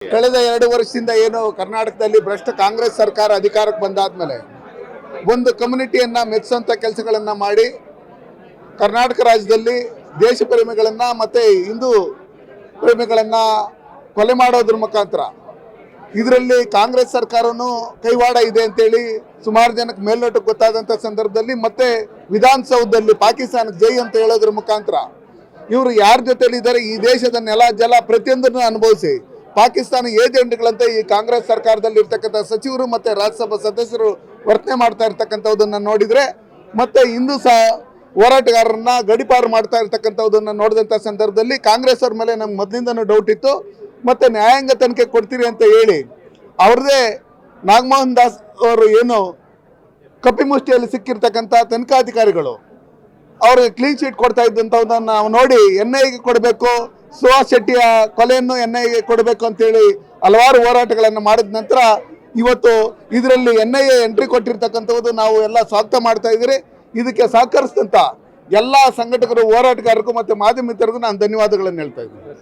ಕಳೆದ 2 ವರ್ಷದಿಂದ ಏನು ಕರ್ನಾಟಕದಲ್ಲಿ ಭ್ರಷ್ಟ ಕಾಂಗ್ರೆಸ್ ಸರ್ಕಾರ ಅಧಿಕಾರಕ್ಕೆ ಬಂದಾದ್ಮೇಲೆ ಒಂದು ಕಮ್ಯುನಿಟಿಯನ್ನ ಮೆಚ್ಚುವಂತ ಕೆಲಸಗಳನ್ನ ಮಾಡಿ ಕರ್ನಾಟಕ ರಾಜ್ಯದಲ್ಲಿ ದೇಶ ಪ್ರೇಮಿಗಳನ್ನ ಮತ್ತೆ ಹಿಂದೂ ಪ್ರೇಮಿಗಳನ್ನ ಕೊಲೆ ಮಾಡೋದ್ರ ಮುಖಾಂತರ ಇದರಲ್ಲಿ ಕಾಂಗ್ರೆಸ್ ಸರ್ಕಾರನು ಕೈವಾಡ ಇದೆ ಅಂತೇಳಿ ಸುಮಾರು ಜನಕ್ಕೆ ಮೇಲ್ನೋಟಕ್ಕೆ ಗೊತ್ತಾದಂತ ಸಂದರ್ಭದಲ್ಲಿ ಮತ್ತೆ ವಿಧಾನಸೌಧದಲ್ಲಿ ಪಾಕಿಸ್ತಾನಕ್ಕೆ ಜೈ ಅಂತ ಹೇಳೋದ್ರ ಮುಖಾಂತರ ಇವರು ಯಾರ ಜೊತೆಲಿ ಇದ್ದಾರೆ ಈ ದೇಶದ ನೆಲ ಜಲ ಪ್ರತಿಯೊಂದನ್ನು ಅನುಭವಿಸಿ ಪಾಕಿಸ್ತಾನ ಏಜೆಂಟ್ಗಳಂತೆ ಈ ಕಾಂಗ್ರೆಸ್ ಸರ್ಕಾರದಲ್ಲಿ ಇರ್ತಕ್ಕಂಥ ಸಚಿವರು ಮತ್ತೆ ರಾಜ್ಯಸಭಾ ಸದಸ್ಯರು ವರ್ತನೆ ಮಾಡ್ತಾ ಇರ್ತಕ್ಕಂಥದ್ದನ್ನ ನೋಡಿದ್ರೆ ಮತ್ತೆ ಹಿಂದೂ ಹೋರಾಟಗಾರರನ್ನ ಗಡಿಪಾರು ಮಾಡ್ತಾ ಇರ್ತಕ್ಕಂಥದ್ದನ್ನ ನೋಡಿದಂಥ ಸಂದರ್ಭದಲ್ಲಿ ಕಾಂಗ್ರೆಸ್ ಅವ್ರ ಮೇಲೆ ನಮ್ಗೆ ಮೊದಲಿಂದನೂ ಡೌಟ್ ಇತ್ತು. ಮತ್ತೆ ನ್ಯಾಯಾಂಗ ತನಿಖೆ ಕೊಡ್ತೀರಿ ಅಂತ ಹೇಳಿ ಅವ್ರದೇ ನಾಗಮೋಹನ್ ದಾಸ್ ಅವರು ಏನು ಕಪಿಮುಷ್ಟಿಯಲ್ಲಿ ಸಿಕ್ಕಿರ್ತಕ್ಕಂಥ ತನಿಖಾಧಿಕಾರಿಗಳು ಅವ್ರಿಗೆ ಕ್ಲೀನ್ ಚೀಟ್ ಕೊಡ್ತಾ ಇದ್ದಂಥದ್ದನ್ನು ನಾವು ನೋಡಿ NIAಗೆ ಕೊಡಬೇಕು, ಸುಹಾಸ್ ಶೆಟ್ಟಿಯ ಕೊಲೆಯನ್ನು NIAಗೆ ಕೊಡಬೇಕು ಅಂತೇಳಿ ಹಲವಾರು ಹೋರಾಟಗಳನ್ನು ಮಾಡಿದ ನಂತರ ಇವತ್ತು ಇದರಲ್ಲಿ NIA ಎಂಟ್ರಿ ಕೊಟ್ಟಿರ್ತಕ್ಕಂಥದ್ದು ನಾವು ಎಲ್ಲ ಸ್ವಾಗತ ಮಾಡ್ತಾ ಇದ್ದೀರಿ. ಇದಕ್ಕೆ ಸಹಕರಿಸಿದಂಥ ಎಲ್ಲ ಸಂಘಟಕರು, ಹೋರಾಟಗಾರರಿಗೂ ಮತ್ತು ಮಾಧ್ಯಮ ಮಿತ್ರರಿಗೂ ನಾನು ಧನ್ಯವಾದಗಳನ್ನು ಹೇಳ್ತಾ ಇದ್ದೀನಿ.